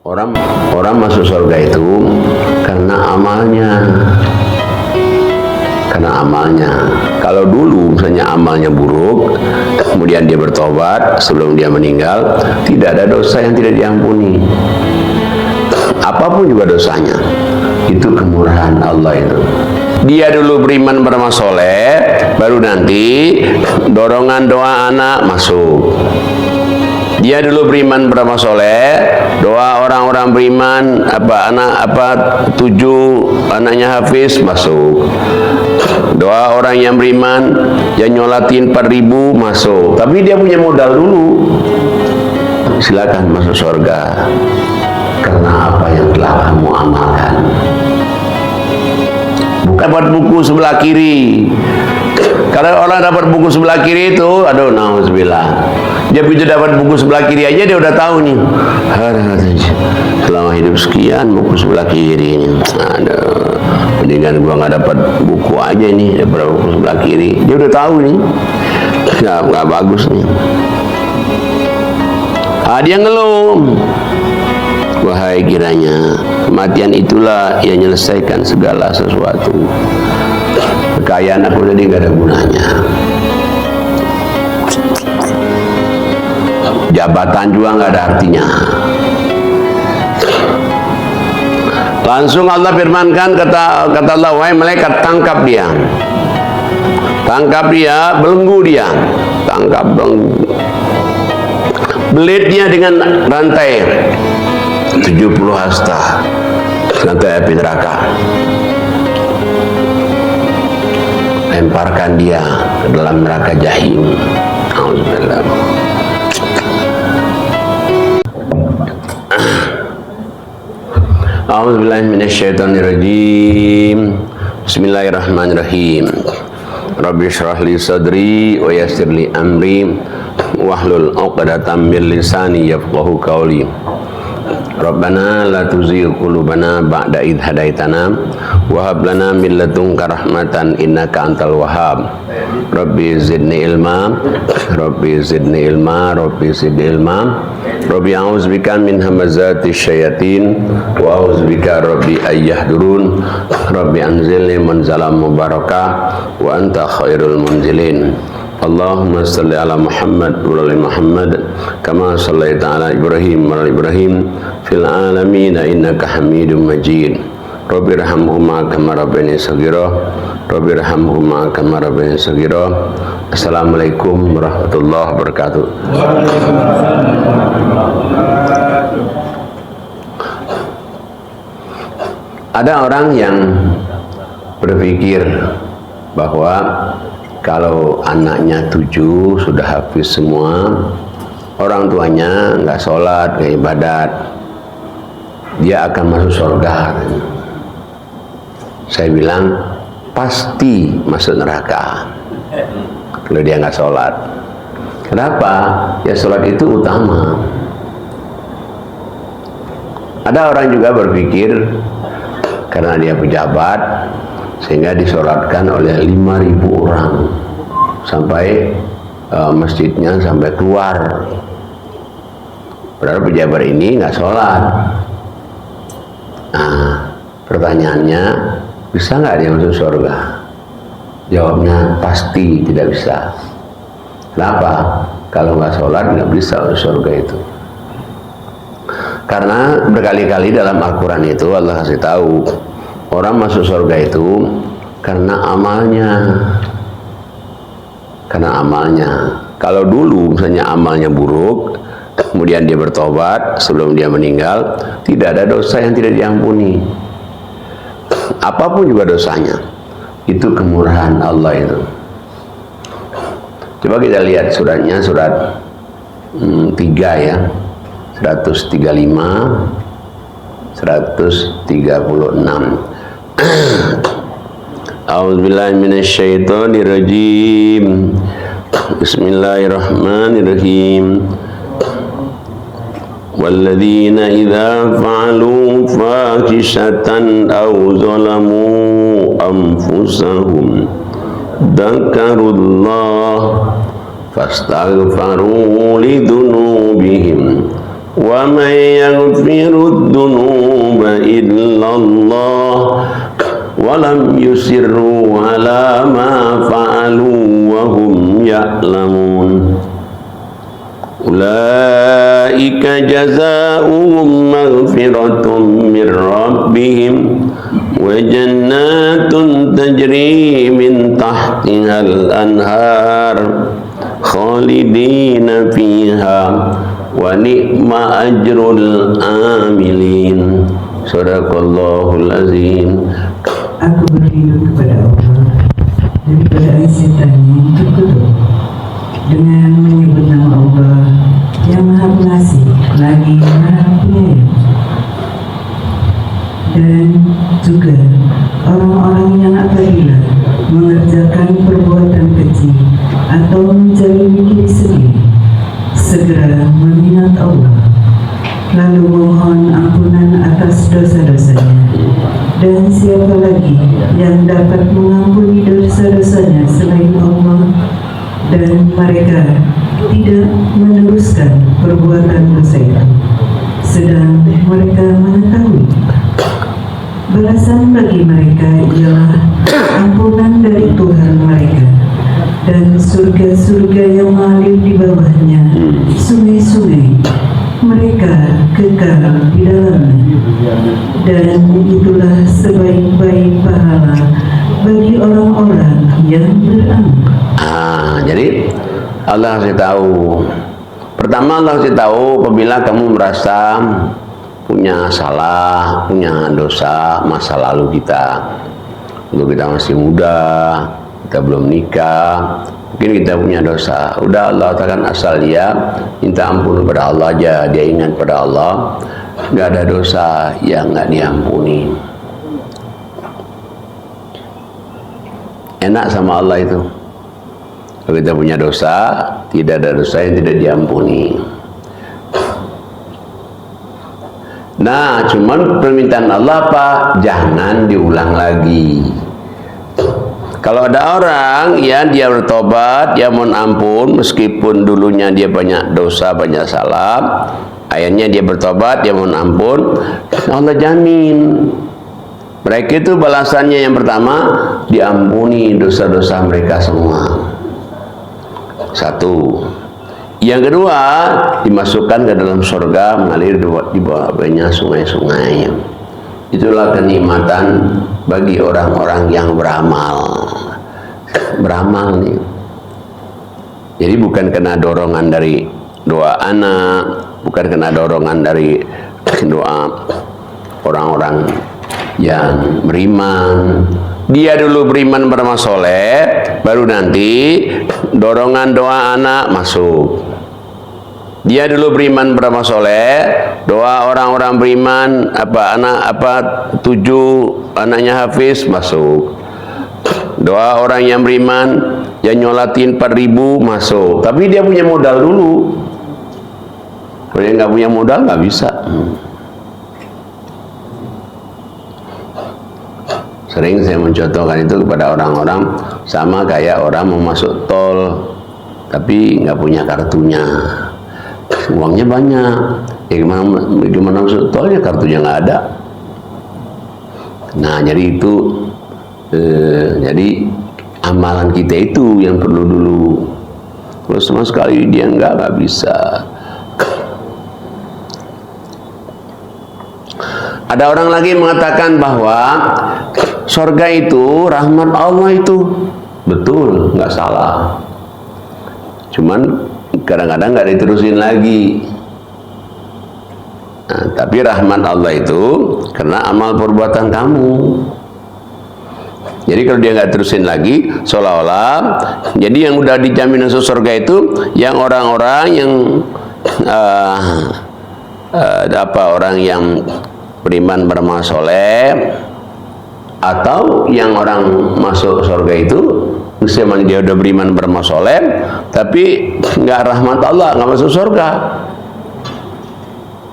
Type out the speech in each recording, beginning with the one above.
Orang masuk surga itu karena amalnya. Kalau dulu misalnya amalnya buruk, kemudian dia bertobat sebelum dia meninggal, tidak ada dosa yang tidak diampuni. Apapun juga dosanya, itu kemurahan Allah itu. Dia dulu beriman beramal soleh, baru nanti dorongan doa anak masuk. Dia dulu beriman beramal soleh, doa orang-orang beriman, tujuh anaknya hafiz masuk. Doa orang yang beriman yang nyolatin 4.000 masuk. Tapi dia punya modal dulu. Silakan masuk surga karena apa yang telah kamu amalkan. Bukan dapat buku sebelah kiri. Kalau orang dapat buku sebelah kiri itu, aduh, nauzubillah. Dia begitu dapat buku sebelah kiri aja dia udah tahu nih. Selama hidup sekian buku sebelah kiri ini. Aduh, mendingan gua nggak dapat buku aja nih daripada buku sebelah kiri. Dia udah tahu nih. Nggak bagus nih. Dia ngeluh. Wahai kiranya kematian itulah yang menyelesaikan segala sesuatu. Kekayaan aku jadi nggak ada gunanya. Jabatan juga nggak ada artinya. Langsung Allah firmankan, kata Allah, wahai malaikat, tangkap dia, belenggu dia, belenggu, belit dia dengan rantai 70 hasta, rantai api neraka. Lemparkan dia ke dalam neraka jahim. Alhamdulillah. A'udzubillahi minasyaitonirrajim. Bismillahirrahmanirrahim. Rabbi shrah li sadri wa yassir li amri wahlul 'uqdatam min lisani yafqahu qawli. Rabbana la tuzigh qulubana ba'da idh hadaitana wa hab lana min ladunka rahmatan innaka antal wahhab. Rabbi zidni ilma, Rabbi zidni ilma, Rabbi zidni ilma. Rabbi a'udzubika min hamazati syayatin wa a'udzubika Rabbi ayyahdurun. Rabbi anzilni manzalan mubarakah wa anta khairul munzilin. Allahumma salli ala Muhammad wa ala Muhammad kama sallaita ala Ibrahim wa ala Ibrahim fil alamin innaka Hamidum Majid. Rabbi irhamhuma kama rabbayani shaghira. Rabbi irhamhuma kama rabbayani shaghira. Assalamualaikum warahmatullahi wabarakatuh. Ada orang yang berpikir bahwa kalau anaknya 7 sudah hafiz semua, orang tuanya nggak sholat, nggak ibadat, dia akan masuk surga. Saya bilang pasti masuk neraka kalau dia nggak sholat. Kenapa? Ya sholat itu utama. Ada orang juga berpikir karena dia pejabat sehingga disolatkan oleh 5.000 orang sampai masjidnya sampai keluar. Padahal pejabat ini nggak sholat. Nah, pertanyaannya, bisa nggak dia masuk surga? Jawabnya pasti tidak bisa. Kenapa? Kalau nggak sholat nggak bisa masuk surga itu. Karena berkali-kali dalam Al-Quran itu Allah kasih tahu, orang masuk surga itu karena amalnya. Kalau dulu misalnya amalnya buruk, kemudian dia bertobat sebelum dia meninggal, tidak ada dosa yang tidak diampuni. Apapun juga dosanya, itu kemurahan Allah itu. Coba kita lihat suratnya, surat 3 ya, 135, 136. A'udzubillahi minasyaitonirrajim. Bismillahirrahmanirrahim. Walladzina idza fa'alu fahishatan aw zalamu anfusahum dzakarullah fastaghfaru lidunubihim wa may yaghfirud dunuba illallah wa lam yusirru ala ma fa'alu wa hum ya'lamun. Ulaika jazaa'uhum maghfiratun min rabbihim wa jannatun tajri min tahtihal anhar khalidina fiha wa ni'ma ajrul amilin. Sadaqallahul azim. Aku berlindung kepada Allah daripada setan yang terkutuk dengan menyebut nama Allah yang Maha Pengasih lagi Maha Penyayang. Dan juga orang-orang yang apabila mengerjakan perbuatan keji atau menjalimi diri sendiri segera mengingat Allah lalu mohon ampunan atas dosa-dosanya. Dan siapa lagi yang dapat mengampuni dosa-dosanya selain Allah? Dan mereka tidak meneruskan perbuatan dosa itu, sedang mereka mengetahui. Balasan bagi mereka ialah ampunan dari Tuhan mereka dan surga-surga yang mengalir di bawahnya sungai-sungai, mereka kekal di dalamnya. Dan itulah sebaik-baik pahala bagi orang-orang yang beramal. Jadi Allah kasih tahu. Pertama Allah kasih tahu apabila kamu merasa punya salah, punya dosa masa lalu kita. Dulu kita masih muda, kita belum nikah, mungkin kita punya dosa. Udah Allah katakan asal dia minta ampun kepada Allah aja, dia ingat pada Allah, nggak ada dosa yang nggak diampuni. Enak sama Allah itu. Kalau kita punya dosa, tidak ada dosa yang tidak diampuni. Nah, cuman permintaan Allah apa? Jangan diulang lagi. Kalau ada orang ya dia bertobat, dia mohon ampun meskipun dulunya dia banyak dosa, banyak salah, akhirnya dia bertobat, dia mohon ampun, Allah jamin mereka itu balasannya yang pertama diampuni dosa-dosa mereka semua. Satu. Yang kedua, dimasukkan ke dalam surga mengalir di bawahnya sungai-sungai. Itulah kenikmatan bagi orang-orang yang beramal. Beramal nih. Jadi bukan kena dorongan dari doa anak, bukan kena dorongan dari doa orang-orang yang beriman. Dia dulu beriman beramal soleh, baru nanti dorongan doa anak masuk. Dia dulu beriman beramal soleh, doa orang-orang beriman tujuh anaknya hafiz masuk. Doa orang yang beriman yang nyolatin 4.000 masuk. Tapi dia punya modal dulu. Kalau dia nggak punya modal nggak bisa. Sering saya mencontohkan itu kepada orang-orang, sama kayak orang mau masuk tol tapi nggak punya kartunya, uangnya banyak, ya gimana masuk tolnya, kartunya nggak ada. Nah jadi itu jadi amalan kita itu yang perlu dulu. Kalau sama sekali dia nggak bisa. Ada orang lagi mengatakan bahwa surga itu rahmat Allah itu. Betul, nggak salah. Cuman kadang-kadang nggak diterusin lagi. Nah, tapi rahmat Allah itu karena amal perbuatan kamu. Jadi kalau dia nggak terusin lagi, seolah-olah jadi yang udah dijamin masuk surga itu yang orang-orang yang orang yang beriman beramal soleh, atau yang orang masuk surga itu misalnya dia udah beriman beramal soleh tapi nggak rahmat Allah, nggak masuk surga,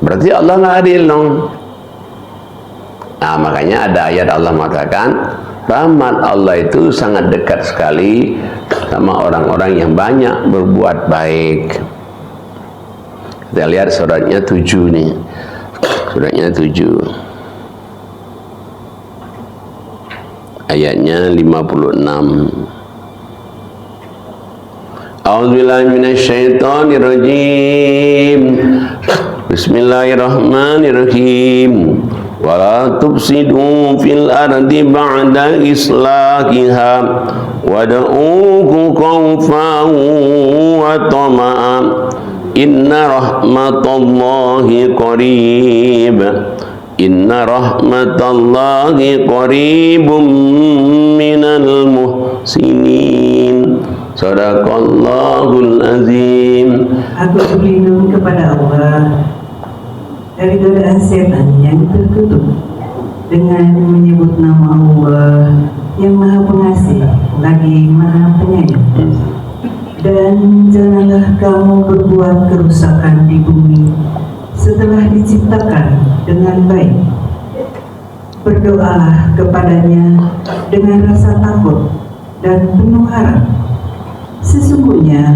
berarti Allah nggak adil dong. Nah makanya ada ayat Allah mengatakan rahmat Allah itu sangat dekat sekali sama orang-orang yang banyak berbuat baik. Kita lihat suratnya 7 nih. Suratnya 7. Ayatnya 56. A'udzubillahi minasyaitonirrajim. Bismillahirrahmanirrahim. Wala tufsidu fil ardi ba'da islahiha wad'uhu khawfan wa tama'an inna rahmatallahi qarib. Inna rahmatallahi qaribum minal muhsinin. Sadaqallahul azim. Aku berlindung kepada Allah dari godaan setan yang terkutuk dengan menyebut nama Allah yang Maha Pengasih lagi Maha Penyayang. Dan janganlah kamu berbuat kerusakan di bumi setelah diciptakan dengan baik. Berdoalah kepadanya dengan rasa takut dan penuh harap. Sesungguhnya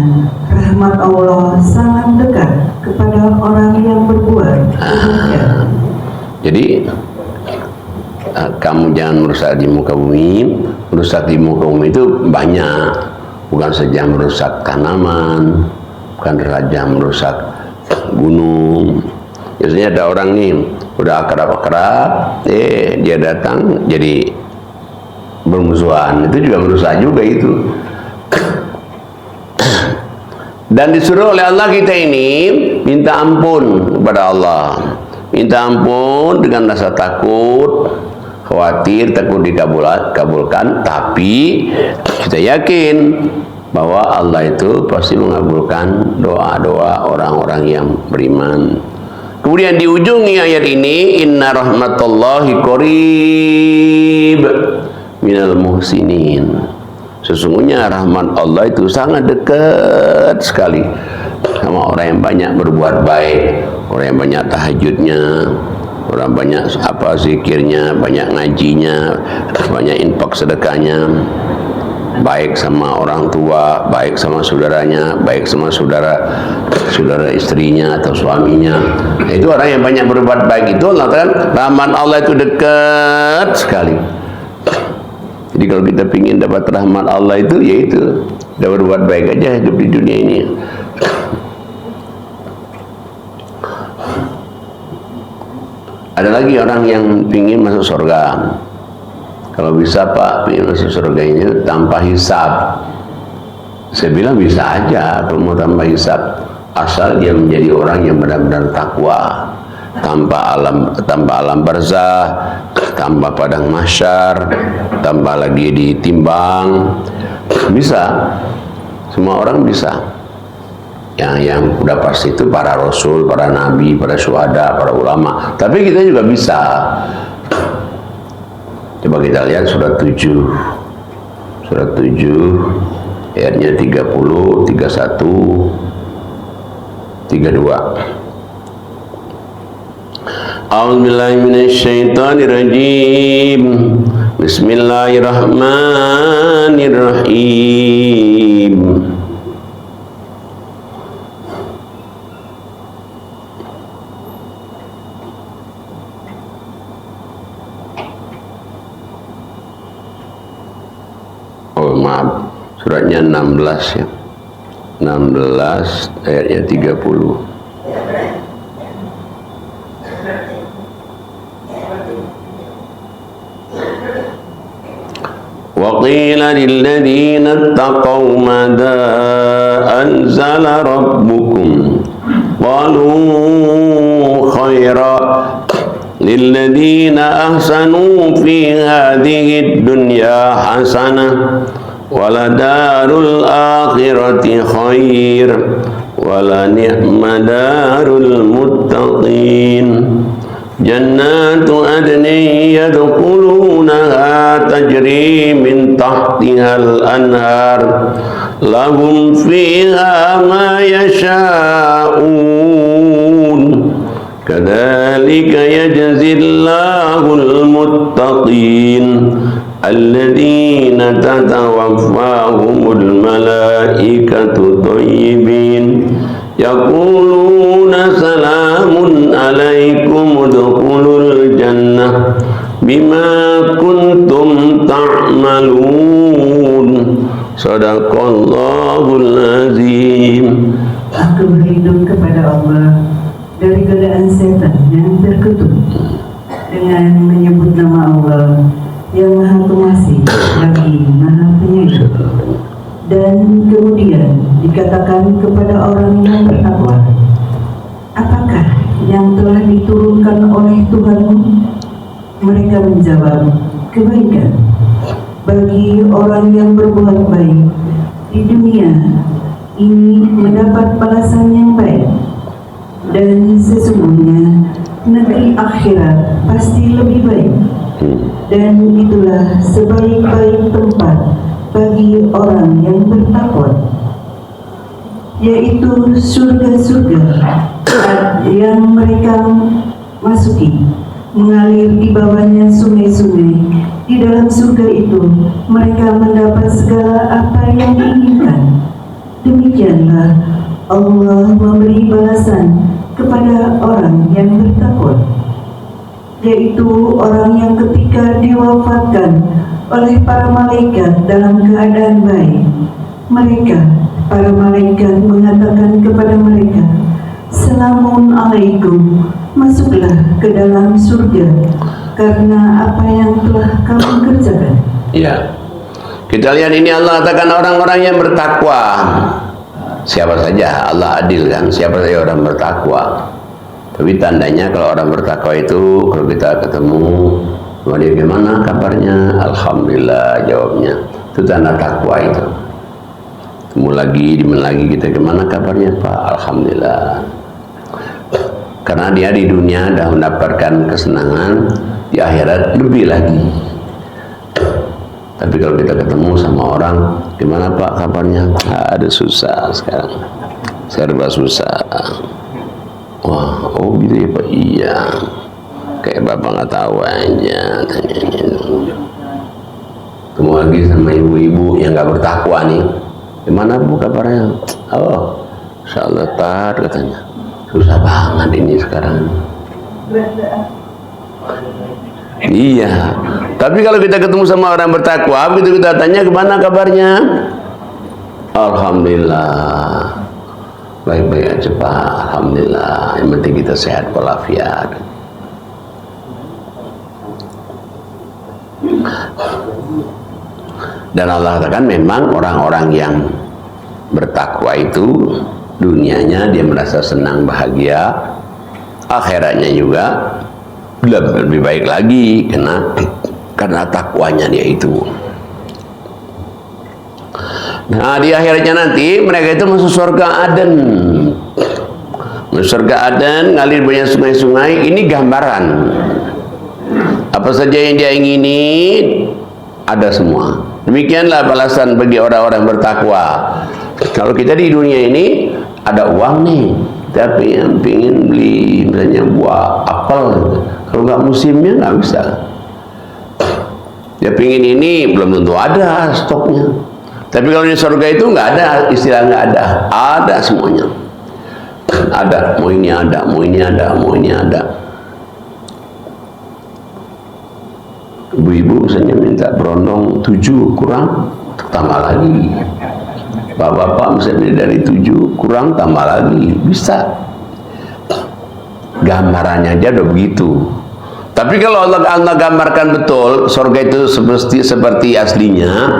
rahmat Allah sangat dekat kepada orang yang berbuat kebaikan. Jadi kamu jangan merusak di muka bumi. Merusak di muka bumi itu banyak, bukan saja merusak tanaman, bukan saja merusak gunung. Biasanya ada orang nih udah akrab-akrab, dia datang jadi bermusuhan, itu juga merusak juga itu. Dan disuruh oleh Allah kita ini minta ampun kepada Allah, minta ampun dengan rasa takut, khawatir, takut dikabulkan, tapi kita yakin bahwa Allah itu pasti mengabulkan doa-doa orang-orang yang beriman. Kemudian di ujung ayat ini, inna rahmatallahi qarib minal muhsinin. Sesungguhnya rahmat Allah itu sangat dekat sekali sama orang yang banyak berbuat baik, orang yang banyak tahajudnya, orang banyak zikirnya, banyak ngajinya, banyak infak sedekahnya, baik sama orang tua, baik sama saudaranya, baik sama saudara istrinya atau suaminya. Itu orang yang banyak berbuat baik itu, Allah kan rahmat Allah itu dekat sekali. Jadi kalau kita ingin dapat rahmat Allah itu, yaitu kita berbuat baik aja hidup di dunia ini. Ada lagi orang yang ingin masuk surga. Kalau bisa Pak, ingin masuk surga ini tanpa hisab. Saya bilang bisa aja kalau mau tanpa hisab, asal dia menjadi orang yang benar-benar takwa, tanpa alam barzah, tanpa padang mahsyar, tanpa lagi ditimbang. Bisa, semua orang bisa. Yang udah pasti itu para rasul, para nabi, para syuhada, para ulama. Tapi kita juga bisa. Coba kita lihat surat 7. Surat 7 ayatnya 30, 31, 32. A'udzubillahi minasyaitonirrajim. Bismillahirrahmanirrahim. Oh maaf, suratnya 16 ya. 16 ayatnya 30. وقيل للذين اتقوا ماذا أنزل ربكم قالوا خيرا للذين أحسنوا في هذه الدنيا حسنة ولدار الآخرة خير ولنعم دار المتقين جنات عدن يدخلونها تجري من تحتها الأنهار لهم فيها ما يشاءون كذلك يجزي الله المتقين الذين تتوفاهم الملائكة طيبين yaquluna salamun alaikum udkhulul jannah bima kuntum ta'malun. Sadaqallahul azim. Aku berlindung kepada Allah dari godaan setan yang terkutuk dengan menyebut nama Allah yang Maha Pengasih lagi Maha Penyayang. Dan kemudian dikatakan kepada orang yang bertakwa, apakah yang telah diturunkan oleh Tuhanmu? Mereka menjawab, kebaikan. Bagi orang yang berbuat baik di dunia ini mendapat balasan yang baik, dan sesungguhnya negeri akhirat pasti lebih baik, dan itulah sebaik-baik tempat bagi orang yang bertakwa, yaitu surga-surga yang mereka masuki, mengalir di bawahnya sungai-sungai. Di dalam surga itu mereka mendapat segala apa yang diinginkan. Demikianlah Allah memberi balasan kepada orang yang bertakwa, yaitu orang yang ketika diwafatkan oleh para malaikat dalam keadaan baik, para malaikat mengatakan kepada mereka, Salamun alaikum, masuklah ke dalam surga karena apa yang telah kamu kerjakan. Ya, kita lihat ini Allah katakan orang-orang yang bertakwa. Siapa saja, Allah adil kan, siapa saja orang bertakwa. Tapi tandanya kalau orang bertakwa itu, kalau kita ketemu, dia gimana kabarnya? Alhamdulillah, jawabnya. Itu tanda takwa itu. Ketemu lagi, dimana lagi kita, gimana kabarnya Pak? Alhamdulillah. Karena dia di dunia sudah mendapatkan kesenangan, di akhirat lebih lagi. Tapi kalau kita ketemu sama orang, gimana Pak kabarnya? Ada susah sekarang, serba susah. Wah, oh gitu ya Pak? Iya. Kayak Bapak nggak tahu aja. Ketemu lagi sama ibu-ibu yang nggak bertakwa nih. Gimana Bu kabarnya? Oh, insyaallah tar katanya. Susah banget ini sekarang. Iya, tapi kalau kita ketemu sama orang bertakwa, begitu kita tanya gimana kabarnya? Alhamdulillah, baik-baik aja Pak. Alhamdulillah, yang penting kita sehat walafiat. Dan Allah katakan memang orang-orang yang bertakwa itu dunianya dia merasa senang bahagia, akhiratnya juga lebih baik lagi karena takwanya dia itu. Nah, di akhirnya nanti mereka itu masuk surga Aden. Masuk surga Aden, ngalir banyak sungai-sungai. Ini gambaran. Apa saja yang dia ingini ada semua. Demikianlah balasan bagi orang-orang bertakwa. Kalau kita di dunia ini ada uang nih, tapi yang ingin beli misalnya buah apel, kalau nggak musimnya nggak bisa. Dia pingin ini belum tentu ada stoknya. Tapi kalau di surga itu nggak ada istilah nggak ada semuanya. Ada, mau ini ada, mau ini ada, mau ini ada. Ibu-ibu misalnya minta berondong 7 kurang, tambah lagi. Bapak-bapak misalnya dari 7 kurang, tambah lagi, bisa. Gambarannya aja udah begitu. Tapi kalau Allah gambarkan betul surga itu seperti aslinya,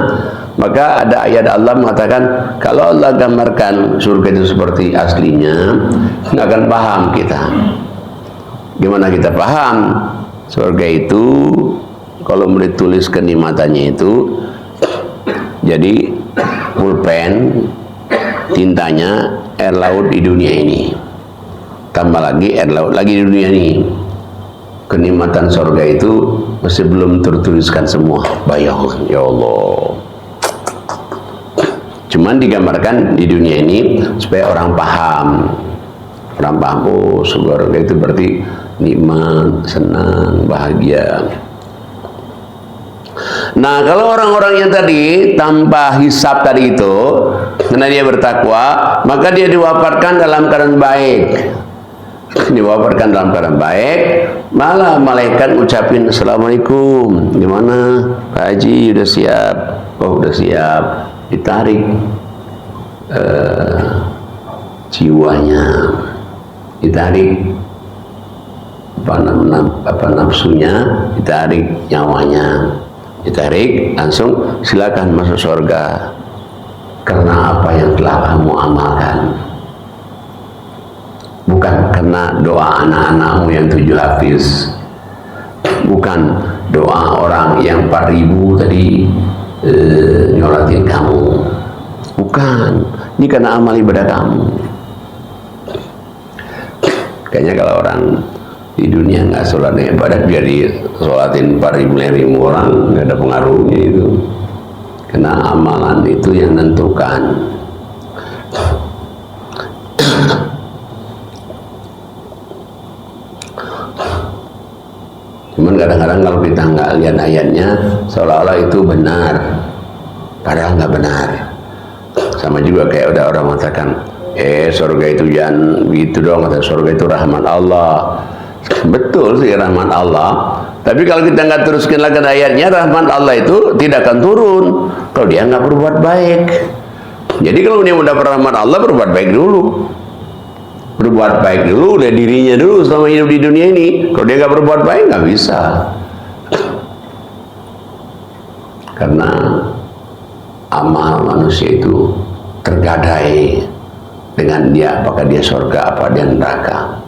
maka ada ayat Allah mengatakan kalau Allah gambarkan surga itu seperti aslinya, nggak akan paham kita. Gimana kita paham? Surga itu kalau mau ditulis kenikmatannya itu jadi pulpen tintanya air laut di dunia ini, tambah lagi air laut lagi di dunia ini. Kenikmatan surga itu masih belum tertuliskan semua. Bayangkan, ya Allah. Cuman digambarkan di dunia ini supaya orang paham. Orang paham, oh surga itu berarti nikmat, senang, bahagia. Nah, kalau orang-orang yang tadi tanpa hisab tadi itu, karena dia bertakwa, maka dia diwafatkan dalam keadaan baik. Diwafatkan dalam keadaan baik, malah malaikat ucapin assalamualaikum, gimana Pak Haji, udah siap? Oh udah siap. Ditarik jiwanya, ditarik apa nafsunya, ditarik nyawanya, ditarik, langsung silakan masuk surga karena apa yang telah kamu amalkan, bukan karena doa anak-anakmu yang 7 hafiz, bukan doa orang yang 4.000 tadi nyolatin kamu, bukan, ini karena amal ibadah kamu. Kayaknya kalau orang di dunia nggak sholat ibadah, biar disolatin 4.000 orang, nggak ada pengaruhnya itu, karena amalan itu yang menentukan. Cuman kadang-kadang kalau kita nggak lihat ayatnya, seolah-olah itu benar, padahal nggak benar. Sama juga kayak udah orang mengatakan, surga itu jangan begitu dong, kata surga itu rahmat Allah. Betul sih rahmat Allah, tapi kalau kita nggak teruskan lagi ayatnya, rahmat Allah itu tidak akan turun kalau dia nggak berbuat baik. Jadi kalau dia udah rahmat Allah, berbuat baik dulu. Berbuat baik dulu, udah dirinya dulu selama hidup di dunia ini. Kalau dia nggak berbuat baik, nggak bisa. Karena amal manusia itu tergadai dengan dia, apakah dia surga, apa dia neraka.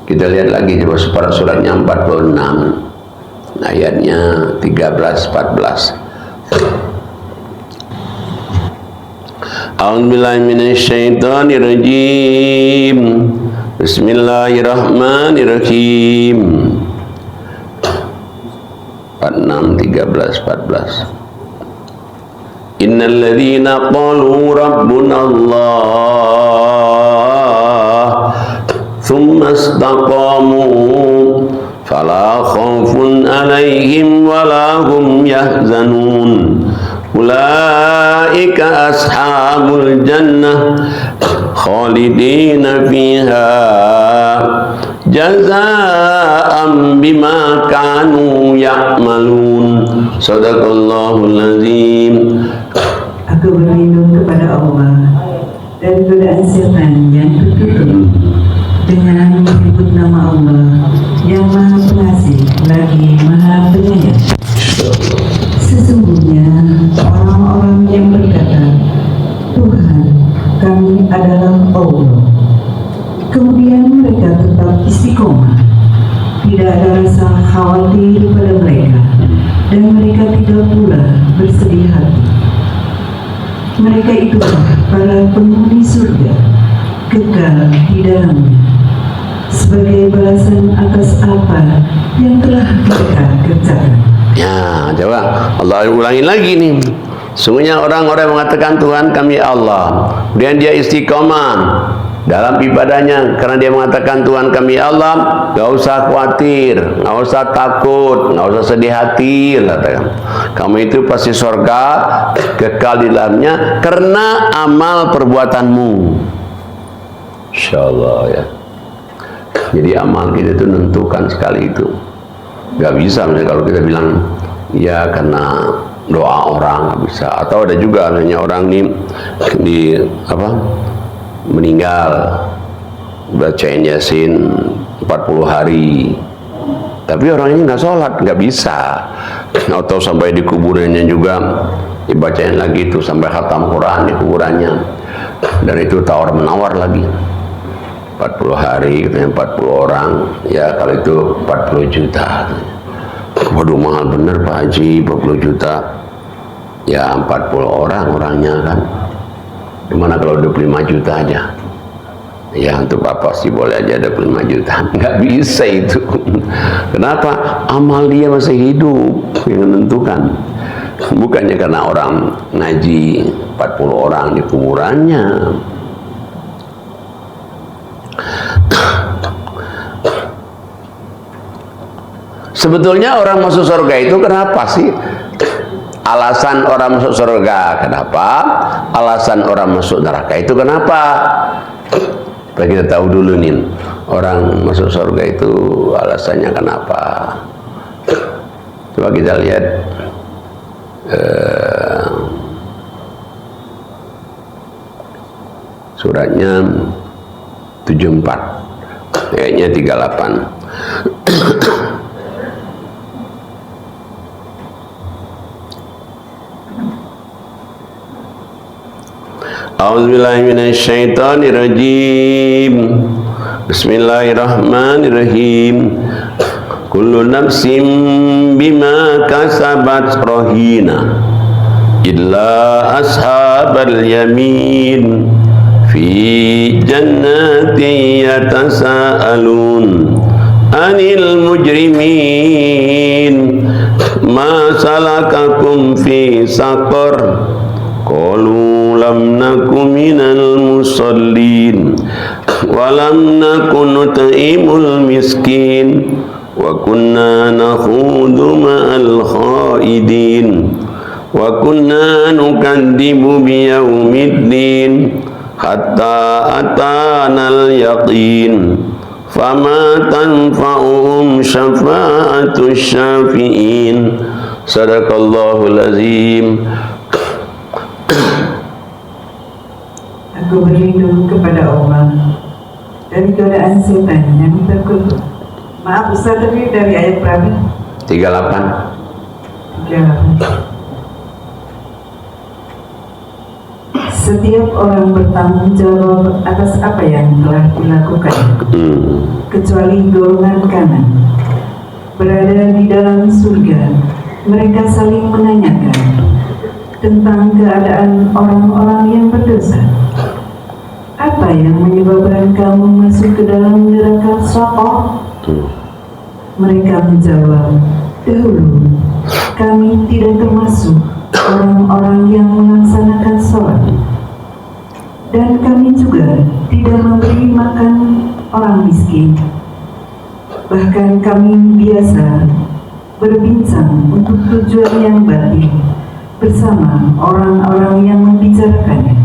Kita lihat lagi coba suratnya 46, ayatnya 13-14. A'udzubillahi minasyaitonirrajim. Bismillahirrahmanirrahim. 46, 13, 14. Innal ladzina qalu rabbuna Allah thumma istaqamu fala khaufun 'alaihim wala hum yahzanun. Ulaika ashabul jannah khalidina fiha jazaa'an bima kanu ya'malun. Shadaqallahul azim. Aku berlindung kepada Allah dari godaan setan yang tertutup dengan menyebut nama Allah yang Maha Pengasih lagi Maha Penyayang. Sesungguhnya orang-orang yang berkata, Tuhan, kami adalah Allah, kemudian mereka tetap istiqomah, tidak ada rasa khawatir pada mereka, dan mereka tidak pula bersedih hati. Mereka itulah para penghuni surga, kekal di dalamnya, sebagai balasan atas apa yang telah mereka kerjakan. Ya, coba Allah ulangi lagi nih. Sungguhnya orang-orang yang mengatakan Tuhan kami Allah, kemudian dia istiqomah dalam ibadahnya karena dia mengatakan Tuhan kami Allah, gak usah khawatir, gak usah takut, gak usah sedih hati, katakan. Kamu itu pasti surga, kekal di dalamnya karena amal perbuatanmu. Insyaallah ya. Jadi amal kita itu menentukan sekali itu. Gak bisa misalnya kalau kita bilang ya karena doa orang, nggak bisa. Atau ada juga hanya orang nih di apa meninggal bacain Yasin 40 hari, tapi orang ini nggak sholat, nggak bisa. Atau sampai di kuburannya juga dibacain lagi itu sampai khatam Quran di kuburannya, dan itu tawar menawar lagi 40 hari katanya 40 orang, ya kalau itu 40 juta. Waduh mahal bener Pak Haji, 40 juta ya 40 orang orangnya kan, gimana kalau 25 juta aja ya untuk apa sih, boleh aja 25 juta. Nggak bisa itu. Kenapa? Amal dia masih hidup yang menentukan, bukannya karena orang ngaji 40 orang di kuburannya. Sebetulnya orang masuk surga itu kenapa sih? alasan orang masuk surga. Kenapa? Alasan orang masuk neraka itu kenapa? Supaya kita tahu dulu nih, orang masuk surga itu alasannya kenapa. Coba kita lihat suratnya 74, ayatnya 38. A'udzubillahi minasyaitonirrajim. Bismillahirrahmanirrahim. Kullu nafsin bima kasabat rahina illa ashabal yamin fi jannatin yatasaalun anil mujrimin ma salakakum fi saqar qalu lam naku minal musallin wa lam naku nut'imul miskin wa kunna nakhudu ma'al khaidin wa kunna nukadzibu biyaumiddin hatta atanal yaqin fama tanfa'uhum syafa'atus syafi'in. Sadaqallahul azim. Aku berlindung kepada Allah dari godaan setan yang terkutuk. Maaf Ustaz, tapi dari ayat berapa? 38. Setiap orang bertanggung jawab atas apa yang telah dilakukan, kecuali golongan kanan. Berada di dalam surga, mereka saling menanyakan tentang keadaan orang-orang yang berdosa. Apa yang menyebabkan kamu masuk ke dalam neraka Saqar? Mereka menjawab, dahulu kami tidak termasuk orang-orang yang melaksanakan sholat, dan kami juga tidak memberi makan orang miskin. Bahkan kami biasa berbincang untuk tujuan yang batil bersama orang-orang yang membicarakannya,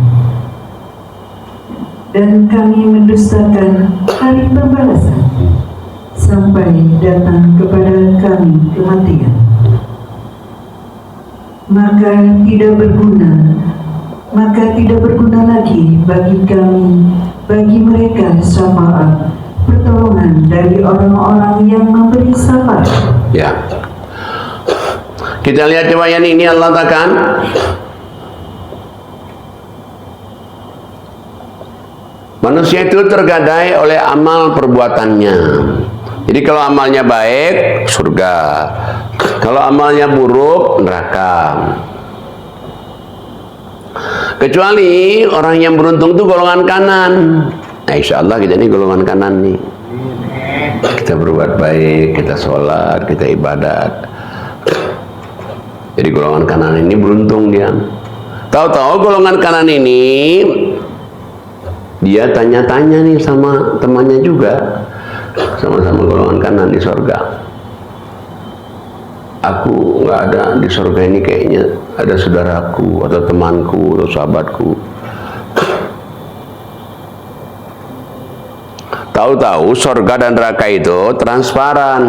dan kami mendustakan hari pembalasan sampai datang kepada kami kematian. Maka tidak berguna lagi bagi kami, bagi mereka syafaat pertolongan dari orang-orang yang memberi syafaat. Ya. Kita lihat coba yang ini Allah katakan, manusia itu tergadai oleh amal perbuatannya. Jadi kalau amalnya baik, surga. Kalau amalnya buruk, neraka. Kecuali orang yang beruntung itu golongan kanan. Nah, insya Allah kita ini golongan kanan nih. Kita berbuat baik, kita sholat, kita ibadat. Jadi golongan kanan ini beruntung dia. Tahu-tahu golongan kanan ini dia tanya-tanya nih sama temannya juga, sama-sama golongan kanan di surga. Aku nggak ada di surga ini, kayaknya ada saudaraku atau temanku atau sahabatku. Tahu-tahu surga dan neraka itu transparan.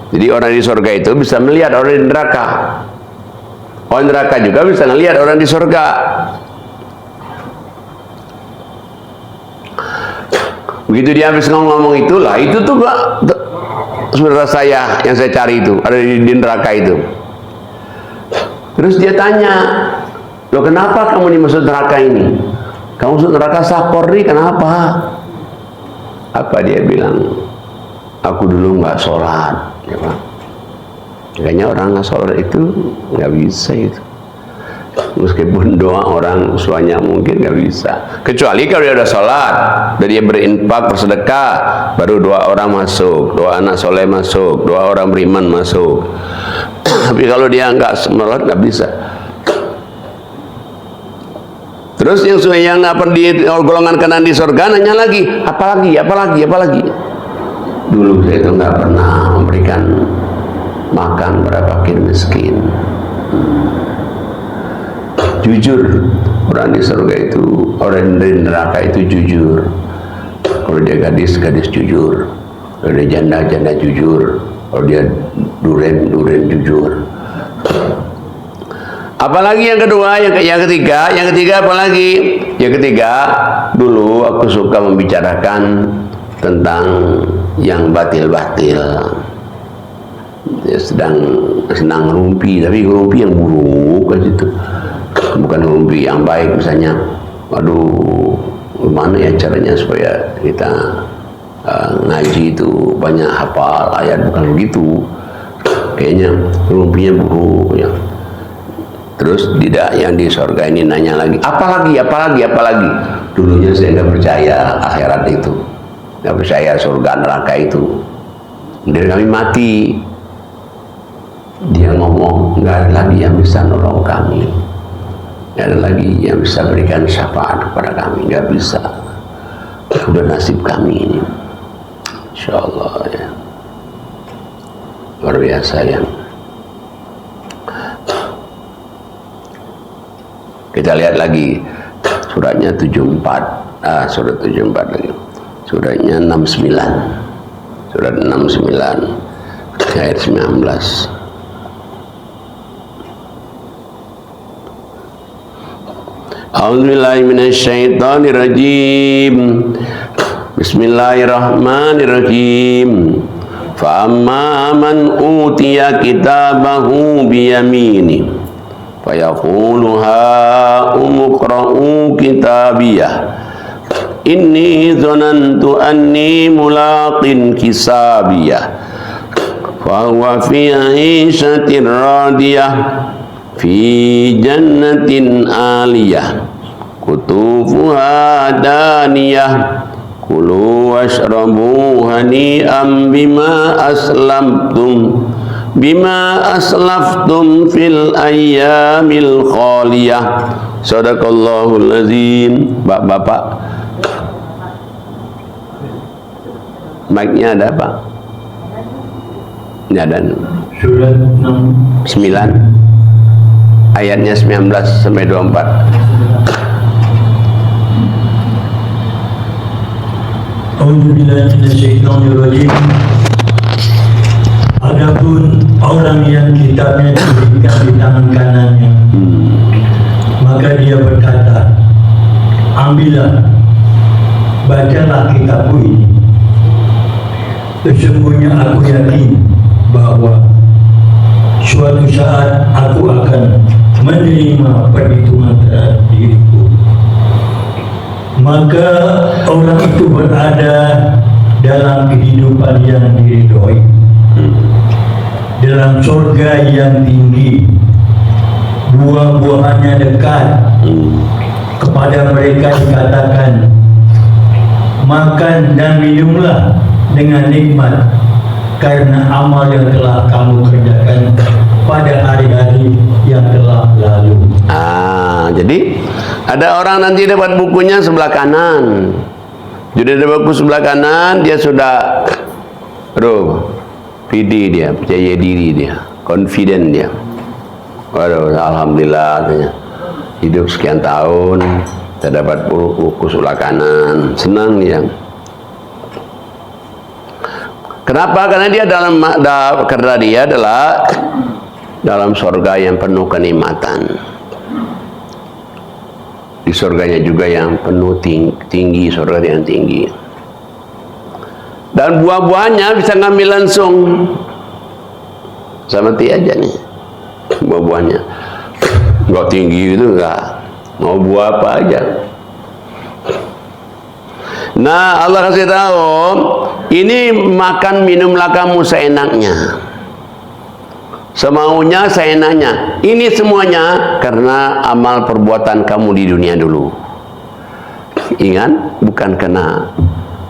Jadi orang di surga itu bisa melihat orang di neraka. Orang neraka juga bisa melihat orang di surga. Begitu dia habis ngomong itulah, itu tuh saudara saya yang saya cari itu ada di neraka itu. Terus dia tanya, loh kenapa kamu dimasuk neraka ini? Kamu masuk neraka Saqar nih, kenapa? Apa dia bilang? Aku dulu nggak sholat, ya Pak. Kayaknya orang nggak sholat itu nggak bisa itu. Meskipun doa orang suanya mungkin nggak bisa, kecuali kalau dia udah sholat dan dia berinfak bersedekah, baru dua orang masuk, dua anak soleh masuk, dua orang beriman masuk. Tapi kalau dia nggak sholat nggak bisa. Terus yang apa di golongan kanan di surga nanya lagi, apalagi. Dulu saya itu nggak pernah memberikan makan pada fakir miskin. Jujur, orang di surga itu, orang di neraka itu jujur. Kalau dia gadis, gadis jujur. Kalau dia janda, janda jujur. Kalau dia duren, duren jujur. Apalagi yang kedua, yang ketiga apalagi? Yang ketiga, dulu aku suka membicarakan tentang yang batil-batil. Dia senang rumpi, tapi rumpi yang buruk kan itu. Bukan rumpi yang baik, misalnya, aduh, gimana ya caranya supaya kita ngaji itu banyak hafal ayat, bukan begitu. Kayaknya rumpinya buruk ya. Terus tidak, yang di surga ini nanya lagi, apalagi. Dulunya saya nggak percaya akhirat itu, nggak percaya surga neraka itu. Dari kami mati, dia ngomong, nggak ada lagi yang bisa nolong kami, nggak ada lagi yang bisa berikan syafaat kepada kami, nggak bisa. Sudah nasib kami ini, insya Allah ya. Luar biasa ya. Kita lihat lagi suratnya 74, surat 74 lagi, suratnya 69, surat 69 ayat 19. A'udzubillahi minasyaitonirrajim. Bismillahirrahmanirrahim. Fa amma man utiya kitabahu biyamini fayaqulu ha umqra'u kitabiyah inni zanantu anni mulaqin kisabiyah fa huwa fi 'ishatin radiyah fi jannatin aliyah kutufuha daniyah kulu washrabu hani'an bima aslaftum fil ayyamil khaliyah. Sadaqallahul azim. Bapak, mic-nya ada apa? Ini ada. Surat 9 ayatnya 19 sampai 24. A'udzubillahi minasyaitonirrajim. Adapun orang yang kitabnya diberikan di tangan kanannya, maka dia berkata, ambillah, bacalah kitabku ini. Sesungguhnya aku yakin bahwa suatu saat aku akan menerima perhitungan terhadap diriku. Maka orang itu berada dalam kehidupan yang diridhoi, dalam surga yang tinggi, buah-buahannya dekat. Kepada mereka dikatakan, makan dan minumlah dengan nikmat karena amal yang telah kamu kerjakan pada hari-hari yang telah lalu. Jadi ada orang nanti dapat bukunya sebelah kanan. Jadi dapat buku sebelah kanan, dia sudah PD dia, percaya diri dia, confident dia. Waduh, alhamdulillah katanya. Hidup sekian tahun, saya dapat buku sebelah kanan, senang dia. Kenapa? Karena dia adalah dalam surga yang penuh kenikmatan. Di surganya juga yang penuh tinggi, surga yang tinggi. Dan buah-buahnya bisa ngambil langsung. Seperti aja nih buah-buahnya. Enggak tinggi gitu, enggak. Mau buah apa aja. Nah, Allah kasih tahu, ini makan minumlah kamu seenaknya, semaunya, seenaknya. Ini semuanya karena amal perbuatan kamu di dunia dulu. Ingat, bukan karena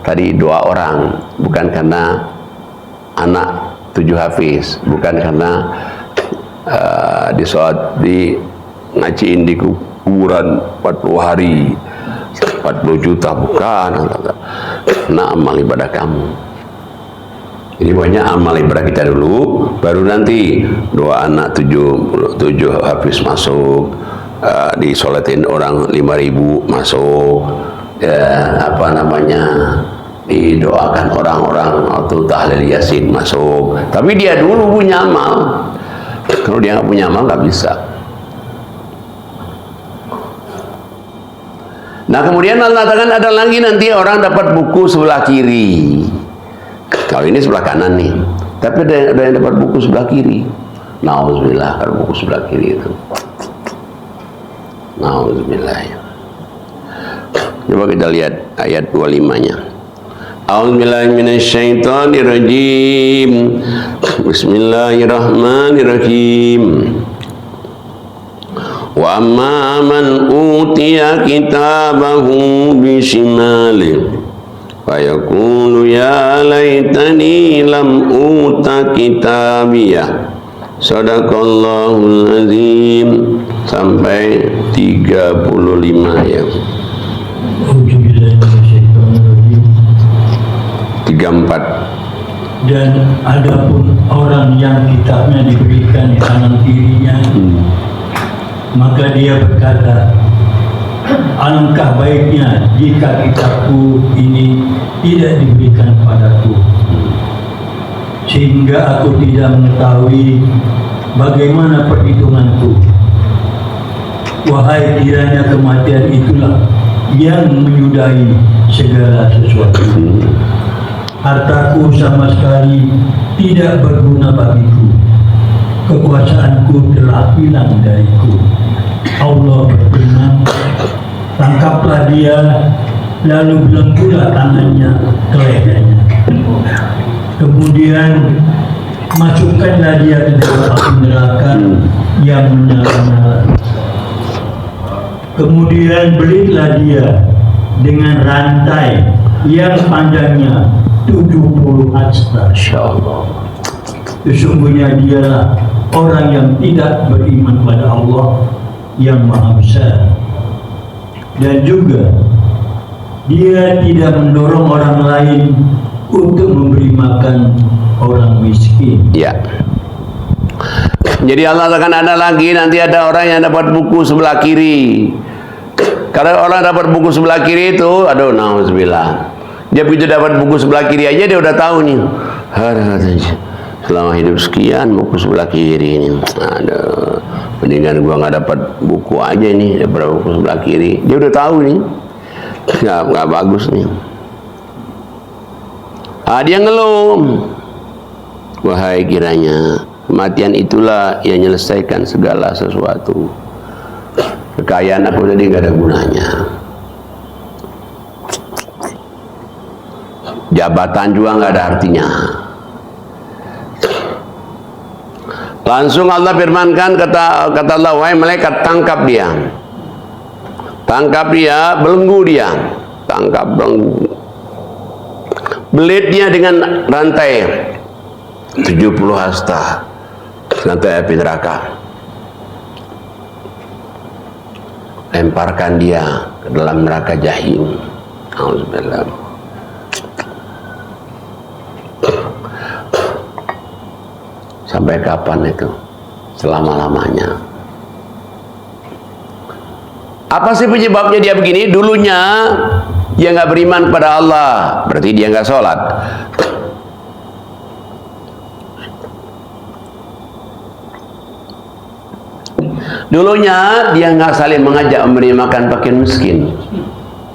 tadi doa orang, bukan karena anak 7 hafiz, bukan karena di ngajiin di kuburan 40 hari 40 juta, bukan. Nah, amal ibadah kamu Jadi banyak amal ibadah kita dulu, baru nanti 2 anak 7 habis masuk, disolatin orang 5.000 masuk, didoakan orang-orang atau tahlil yasin masuk. Tapi dia dulu punya amal. Kalau dia nggak punya amal nggak bisa. Nah kemudian Allah katakan ada lagi nanti orang dapat buku sebelah kiri. Kalau ini sebelah kanan nih, tapi ada yang dapat buku sebelah kiri. Nauzubillah, kalau buku sebelah kiri itu. Nauzubillah. Coba kita lihat ayat 25-nya. A'udzubillahi minasyaitonirrajim. Bismillahirrahmanirrahim. Wa amma man utiya kitabahu bishimalihi fayaqulu ya laitani lam uta kitabiyah. Sadaqallahul azim. Sampai 35 ya. 34. Dan adapun orang yang kitabnya diberikan di kanan kirinya, maka dia berkata, alangkah baiknya jika kitabku ini tidak diberikan padaku, sehingga aku tidak mengetahui bagaimana perhitunganku. Wahai kiranya kematian itulah yang menyudahi segala sesuatu. Hartaku sama sekali tidak berguna bagiku. Kekuasaanku telah hilang dariku. Allah berfirman, tangkaplah dia, lalu belenggulah tangannya ke lehernya. Kemudian masukkanlah dia ke dalam api neraka yang menyala-nyala. Kemudian belitlah dia dengan rantai yang panjangnya 70 hasta. Insyaallah. Sesungguhnya dialah orang yang tidak beriman pada Allah yang Maha Besar, dan juga dia tidak mendorong orang lain untuk memberi makan orang miskin. Ya. Jadi Allah akan ada lagi, nanti ada orang yang dapat buku sebelah kiri. Kalau orang dapat buku sebelah kiri itu, aduh, nauzubillah. Dia begitu dapat buku sebelah kiri aja dia udah tahu nih. Selama hidup sekian buku sebelah kiri ini. Aduh, mendingan gua nggak dapat buku aja nih daripada buku sebelah kiri. Dia udah tahu nih. Nggak bagus nih. Dia ngeluh. Wahai kiranya kematian itulah yang menyelesaikan segala sesuatu. Kekayaan aku tadi nggak ada gunanya. Jabatan juga nggak ada artinya. Langsung Allah firmankan, kata Allah, wahai malaikat, tangkap dia. Tangkap dia, belenggu dia. Tangkap, belenggu. Belit dia dengan rantai 70 hasta. Rantai api neraka. Lemparkan dia ke dalam neraka jahim. Auzubillah. Sampai kapan itu? Selama-lamanya. Apa sih penyebabnya dia begini? Dulunya dia nggak beriman pada Allah, berarti dia nggak sholat. Dulunya dia nggak saling mengajak memberi makan fakir miskin.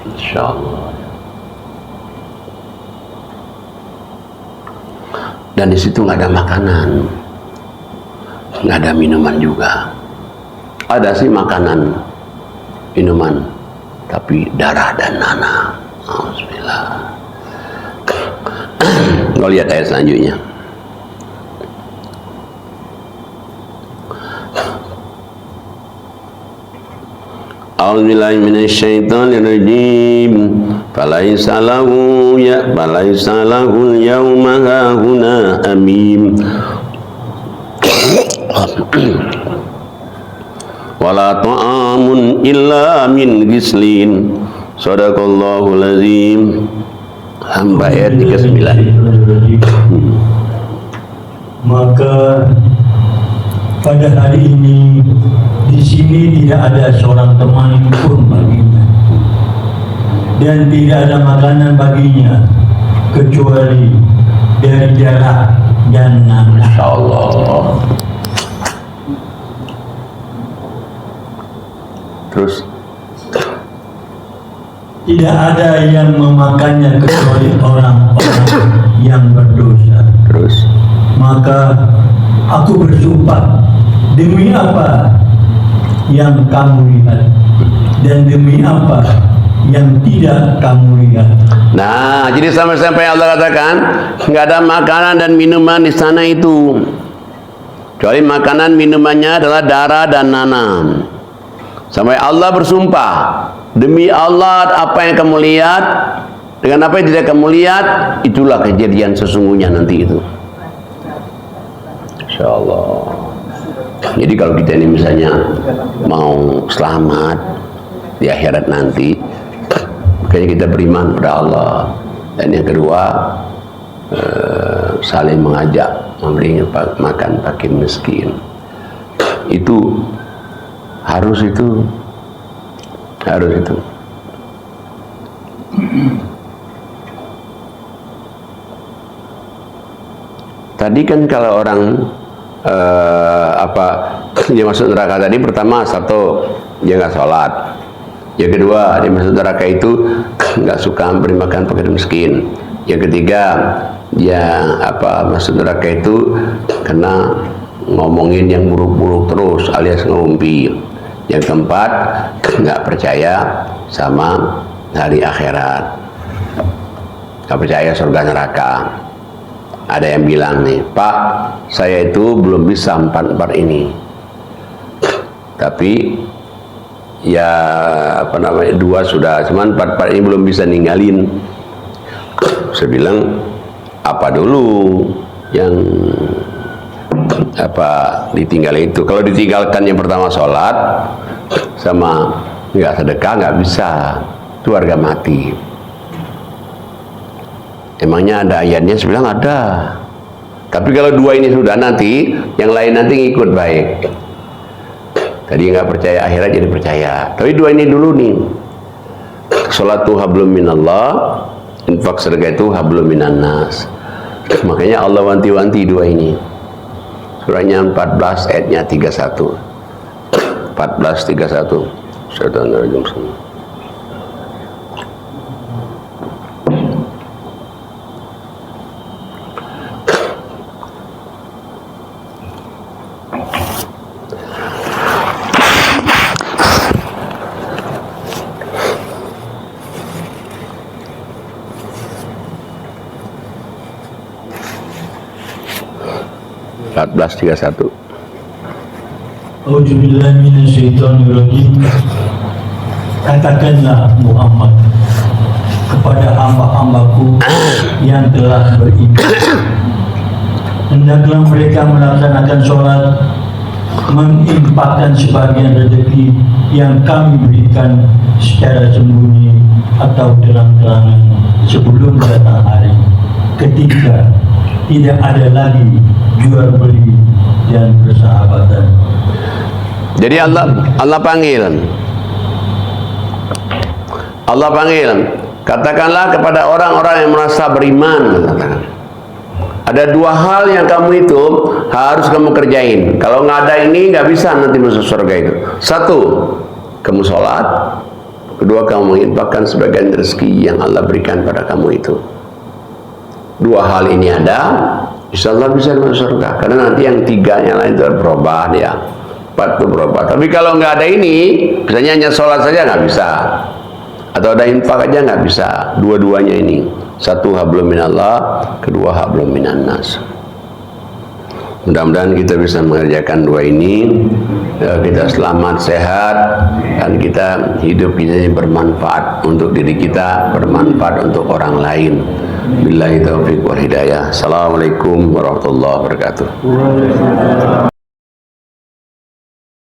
Insyaallah. Dan di situ nggak ada makanan, nggak ada minuman juga. Ada sih makanan, minuman, tapi darah dan nanah. Alhamdulillah. Kau lihat ayat selanjutnya. A'udzubillahi minasyaitonirrajim. Falaisa lahu yawma hahuna hamim wala ta'amun illa min ghislin. Shadaqallahul azim. Hamba ayat 39. pada hari ini di sini tidak ada seorang teman pun baginya, dan tidak ada makanan baginya kecuali dari darah dan nanah. Insyaallah. Terus tidak ada yang memakannya kecuali orang-orang yang berdosa. terus Maka aku bersumpah demi apa yang kamu lihat dan demi apa yang tidak kamu lihat. nah, jadi sampai Allah katakan nggak ada makanan dan minuman di sana itu, kecuali makanan minumannya adalah darah dan nanam. Sampai Allah bersumpah, demi Allah apa yang kamu lihat dengan apa yang tidak kamu lihat, itulah kejadian sesungguhnya nanti itu. Insyaallah. Jadi kalau kita ini misalnya mau selamat di akhirat nanti, makanya kita beriman pada Allah. Dan yang kedua, saling mengajak, memberi makan fakir miskin. Itu harus itu. Tadi kan kalau orang dia masuk neraka tadi, pertama satu dia nggak sholat, yang kedua dia masuk neraka itu nggak suka beri makan fakir miskin, yang ketiga dia masuk neraka itu karena ngomongin yang buruk-buruk terus alias ngerumpi, yang keempat nggak percaya sama hari akhirat, nggak percaya surga neraka. Ada yang bilang nih, Pak, saya itu belum bisa 4-4 ini, tapi ya 2 sudah, cuman 4-4 ini belum bisa ninggalin. Saya bilang, apa dulu yang ditinggal itu? Kalau ditinggalkan yang pertama sholat sama nggak sedekah, nggak bisa, itu harga mati. Emangnya ada ayatnya? Saya bilang ada. Tapi kalau 2 ini sudah, nanti yang lain nanti ngikut baik. Tadi nggak percaya akhirat jadi percaya. Tapi 2 ini dulu nih. Sholatu hablum minallah, infak sedekah itu hablum minannas. Makanya Allah wanti-wanti 2 ini. Surahnya 14 ayatnya 31. 14:31. Syaitanirrajim. 14:31. Auzubillahi minasyaitonirrajim. Katakanlah Muhammad kepada hamba-hambaku yang telah beriman, hendaklah mereka melaksanakan sholat, menginfakkan sebagian rezeki yang kami berikan secara sembunyi atau terang-terangan sebelum datang hari ketika tidak ada lagi jual beli dan persahabatan. Jadi Allah panggil, katakanlah kepada orang-orang yang merasa beriman, katakan, ada 2 hal yang kamu itu harus kamu kerjain. Kalau nggak ada ini nggak bisa nanti masuk surga itu. 1, kamu sholat. 2, kamu menginfakkan sebagian rezeki yang Allah berikan pada kamu itu. 2 hal ini ada, insya Allah bisa masuk surga. Karena nanti yang 3-nya lain itu berubah dia, 4 itu berubah. Tapi kalau nggak ada ini, misalnya hanya sholat saja nggak bisa, atau ada infak aja nggak bisa. 2-duanya ini, 1 hablum minallah, 2 hablum minannas. Mudah-mudahan kita bisa mengerjakan 2 ini, kita selamat, sehat, dan kita hidup ini bermanfaat untuk diri kita, bermanfaat untuk orang lain. Billahi taufiq wal hidayah. Assalamualaikum warahmatullahi wabarakatuh.